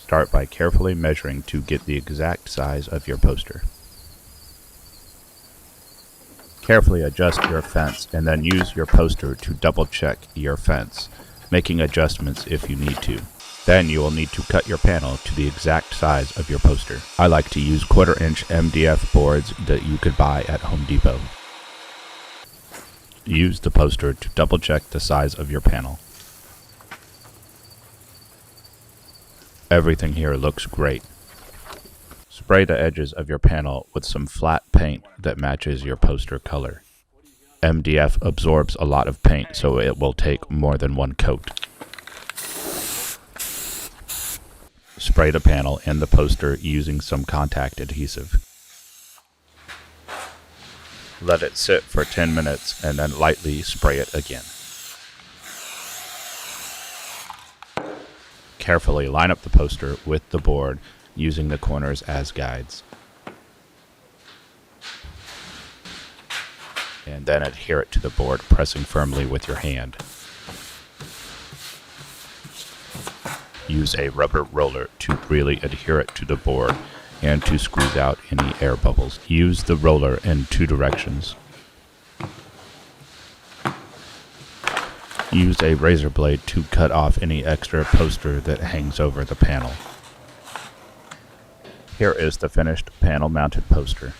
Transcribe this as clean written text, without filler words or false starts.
Start by carefully measuring to get the exact size of your poster. Carefully adjust your fence and then use your poster to double check your fence, making adjustments if you need to. Then you will need to cut your panel to the exact size of your poster. I like to use 1/4-inch MDF boards that you could buy at Home Depot. Use the poster to double check the size of your panel. Everything here looks great. Spray the edges of your panel with some flat paint that matches your poster color. MDF absorbs a lot of paint, so it will take more than one coat. Spray the panel and the poster using some contact adhesive. Let it sit for 10 minutes and then lightly spray it again. Carefully line up the poster with the board using the corners as guides. And then adhere it to the board, pressing firmly with your hand. Use a rubber roller to really adhere it to the board and to squeeze out any air bubbles. Use the roller in 2 directions. Use a razor blade to cut off any extra poster that hangs over the panel. Here is the finished panel mounted poster.